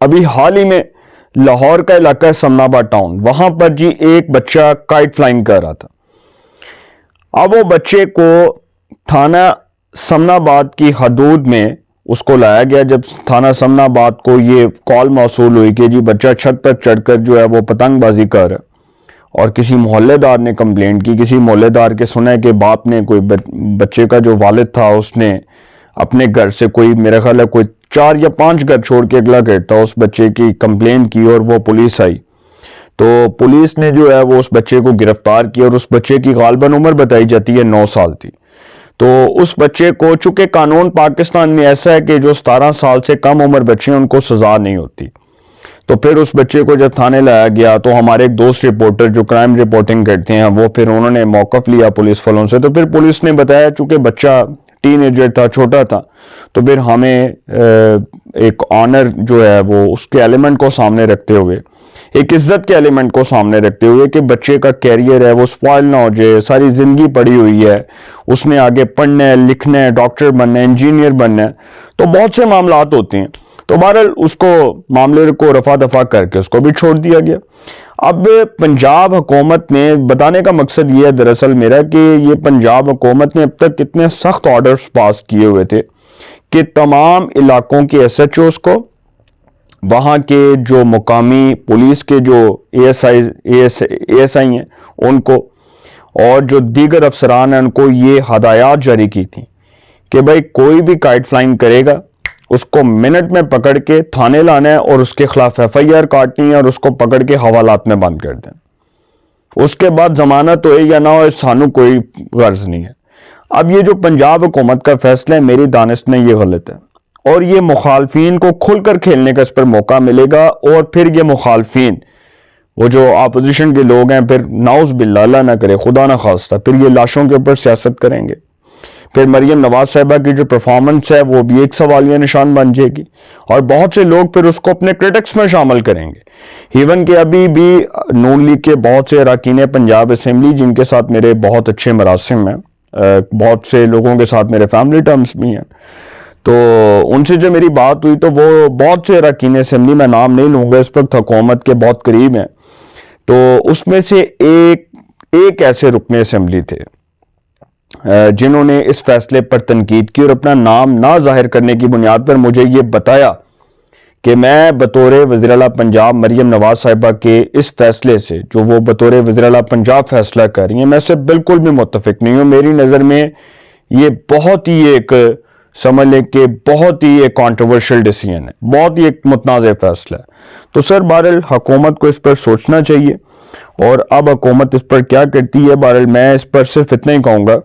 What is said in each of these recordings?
ابھی حال ہی میں لاہور کا علاقہ ہے سمنا آباد ٹاؤن، وہاں پر جی ایک بچہ کائٹ فلائنگ کر رہا تھا۔ اب وہ بچے کو تھانہ سمنا آباد کی حدود میں اس کو لایا گیا۔ جب تھانہ سمنا آباد کو یہ کال موصول ہوئی کہ جی بچہ چھت پر چڑھ کر جو ہے وہ پتنگ بازی کر رہا، اور کسی محلے دار نے کمپلینٹ کی، کسی محلے دار کے سنا ہے کہ باپ نے، کوئی بچے کا جو والد تھا اس نے اپنے گھر سے کوئی، میرا خیال ہے کوئی 4 یا 5 گھر چھوڑ کے اگلا گھر تھا، اس بچے کی کمپلینٹ کی اور وہ پولیس آئی، تو پولیس نے جو ہے وہ اس بچے کو گرفتار کیا، اور اس بچے کی غالباً عمر بتائی جاتی ہے 9 سال تھی۔ تو اس بچے کو، چونکہ قانون پاکستان میں ایسا ہے کہ جو 17 سال سے کم عمر بچے ہیں ان کو سزا نہیں ہوتی، تو پھر اس بچے کو جب تھانے لایا گیا تو ہمارے ایک دوست رپورٹر جو کرائم رپورٹنگ کرتے ہیں، وہ پھر انہوں نے موقف لیا پولیس والوں سے، تو پھر پولیس نے بتایا چونکہ بچہ ٹین ایجر تھا، چھوٹا تھا، تو پھر ہمیں ایک آنر جو ہے وہ اس کے ایلیمنٹ کو سامنے رکھتے ہوئے، ایک عزت کے ایلیمنٹ کو سامنے رکھتے ہوئے کہ بچے کا کیریئر ہے وہ سپوائل نہ ہو جائے، ساری زندگی پڑی ہوئی ہے، اس نے آگے پڑھنا ہے، لکھنا ہے، ڈاکٹر بننا ہے، انجینئر بننا ہے، تو بہت سے معاملات ہوتے ہیں، تو بہرحال اس کو معاملے کو رفع دفع کر کے اس کو بھی چھوڑ دیا گیا۔ اب پنجاب حکومت نے، بتانے کا مقصد یہ ہے دراصل میرا کہ یہ پنجاب حکومت نے اب تک اتنے سخت آرڈرز پاس کیے ہوئے تھے کہ تمام علاقوں کے ایس ایچ اوز کو، وہاں کے جو مقامی پولیس کے جو اے ایس آئی ہیں ان کو، اور جو دیگر افسران ہیں ان کو یہ ہدایات جاری کی تھی کہ بھائی کوئی بھی کائٹ فلائنگ کرے گا اس کو منٹ میں پکڑ کے تھانے لانا ہے اور اس کے خلاف ایف آئی آر کاٹنی ہے اور اس کو پکڑ کے حوالات میں بند کر دیں، اس کے بعد ضمانت ہوئے یا نہ ہوئے سانو کوئی غرض نہیں ہے۔ اب یہ جو پنجاب حکومت کا فیصلہ ہے میری دانست میں یہ غلط ہے، اور یہ مخالفین کو کھل کر کھیلنے کا اس پر موقع ملے گا، اور پھر یہ مخالفین، وہ جو اپوزیشن کے لوگ ہیں، پھر نعوذ باللہ، اللہ نہ کرے، خدا نہ خواستہ، پھر یہ لاشوں کے اوپر سیاست کریں گے، پھر مریم نواز صاحبہ کی جو پرفارمنس ہے وہ بھی ایک سوالیہ نشان بن جائے گی، اور بہت سے لوگ پھر اس کو اپنے کرٹکس میں شامل کریں گے۔ ایون کہ ابھی بھی نون لیگ کے بہت سے اراکین پنجاب اسمبلی جن کے ساتھ میرے بہت اچھے مراسم ہیں، بہت سے لوگوں کے ساتھ میرے فیملی ٹرمز بھی ہیں، تو ان سے جو میری بات ہوئی تو وہ بہت سے اراکین اسمبلی، میں نام نہیں لوں گا، اس وقت حکومت کے بہت قریب ہیں، تو اس میں سے ایک ایسے رکن اسمبلی تھے جنہوں نے اس فیصلے پر تنقید کی اور اپنا نام نہ ظاہر کرنے کی بنیاد پر مجھے یہ بتایا کہ میں بطور وزیر اعلیٰ پنجاب مریم نواز صاحبہ کے اس فیصلے سے، جو وہ بطور وزیر اعلیٰ پنجاب فیصلہ کر رہی ہیں، میں سے بالکل بھی متفق نہیں ہوں۔ میری نظر میں یہ بہت ہی ایک، سمجھ لیں کہ بہت ہی ایک کانٹروورشل ڈیسیژن ہے، بہت ہی ایک متنازع فیصلہ ہے۔ تو سر بہرحال حکومت کو اس پر سوچنا چاہیے، اور اب حکومت اس پر کیا کرتی ہے، بہرحال میں اس پر صرف اتنا ہی کہوں گا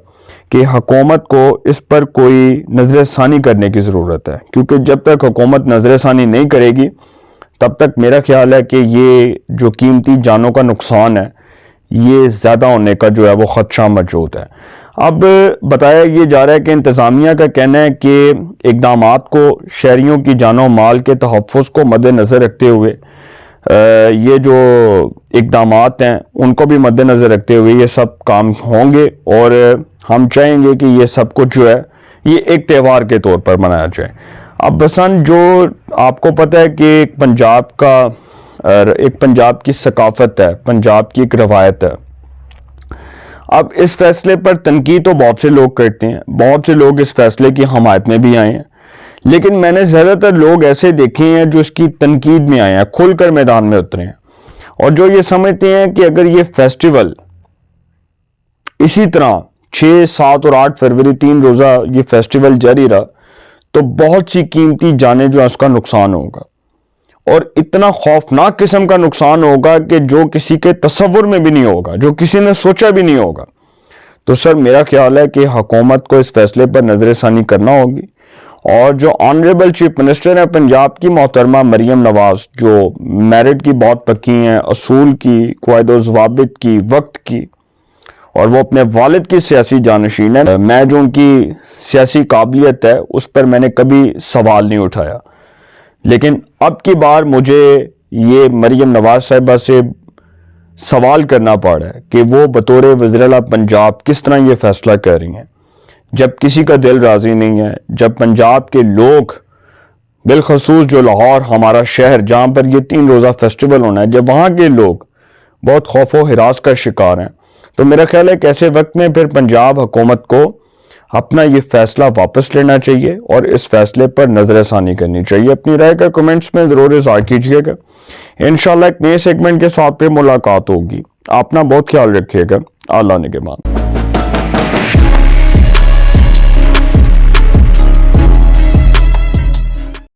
کہ حکومت کو اس پر کوئی نظر ثانی کرنے کی ضرورت ہے، کیونکہ جب تک حکومت نظر ثانی نہیں کرے گی تب تک میرا خیال ہے کہ یہ جو قیمتی جانوں کا نقصان ہے یہ زیادہ ہونے کا جو ہے وہ خدشہ موجود ہے۔ اب بتایا یہ جا رہا ہے کہ انتظامیہ کا کہنا ہے کہ اقدامات کو شہریوں کی جان و مال کے تحفظ کو مد نظر رکھتے ہوئے، یہ جو اقدامات ہیں ان کو بھی مد نظر رکھتے ہوئے یہ سب کام ہوں گے، اور ہم چاہیں گے کہ یہ سب کچھ جو ہے یہ ایک تہوار کے طور پر منایا جائے۔ اب مثلاً جو آپ کو پتہ ہے کہ ایک پنجاب کی ثقافت ہے، پنجاب کی ایک روایت ہے، اب اس فیصلے پر تنقید تو بہت سے لوگ کرتے ہیں، بہت سے لوگ اس فیصلے کی حمایت میں بھی آئے ہیں، لیکن میں نے زیادہ تر لوگ ایسے دیکھے ہیں جو اس کی تنقید میں آئے ہیں، کھل کر میدان میں اترے ہیں، اور جو یہ سمجھتے ہیں کہ اگر یہ فیسٹیول اسی طرح 6، 7 اور 8 فروری 3 روزہ یہ فیسٹیول جاری رہا تو بہت سی قیمتی جانیں جو اس کا نقصان ہوگا، اور اتنا خوفناک قسم کا نقصان ہوگا کہ جو کسی کے تصور میں بھی نہیں ہوگا، جو کسی نے سوچا بھی نہیں ہوگا۔ تو سر میرا خیال ہے کہ حکومت کو اس فیصلے پر نظر ثانی کرنا ہوگی، اور جو آنریبل چیف منسٹر ہیں پنجاب کی محترمہ مریم نواز، جو میرٹ کی بہت پکی ہیں، اصول کی، قواعد و ضوابط کی، وقت کی، اور وہ اپنے والد کی سیاسی جانشین ہے، میں جو ان کی سیاسی قابلیت ہے اس پر میں نے کبھی سوال نہیں اٹھایا، لیکن اب کی بار مجھے یہ مریم نواز صاحبہ سے سوال کرنا پڑ رہا ہے کہ وہ بطور وزیر اعلیٰ پنجاب کس طرح یہ فیصلہ کر رہی ہیں، جب کسی کا دل راضی نہیں ہے، جب پنجاب کے لوگ بالخصوص جو لاہور ہمارا شہر جہاں پر یہ 3 روزہ فیسٹیول ہونا ہے، جب وہاں کے لوگ بہت خوف و ہراس کا شکار ہیں، تو میرا خیال ہے کہ ایسے وقت میں پھر پنجاب حکومت کو اپنا یہ فیصلہ واپس لینا چاہیے اور اس فیصلے پر نظر ثانی کرنی چاہیے۔ اپنی رائے کا کمنٹس میں ضرور اظہار کیجیے گا۔ انشاءاللہ ایک نئے سیگمنٹ کے ساتھ پہ ملاقات ہوگی۔ اپنا بہت خیال رکھیے گا۔ اللہ نگہبان۔